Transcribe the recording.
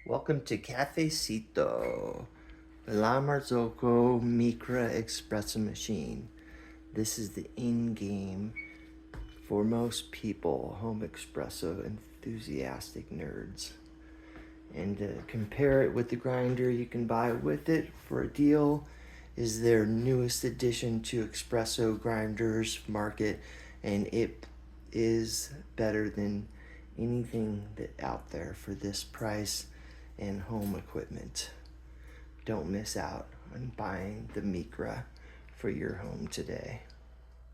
Welcome to Cafecito, LA.MARRZOCCO Micra espresso machine. This is the in-game for most people, home espresso enthusiastic nerds. And to compare it with the grinder you can buy with it for a deal is their newest addition to espresso grinders market, and it is better than anything that out there for this price and home equipment. Don't miss out on buying the Micra for your home today.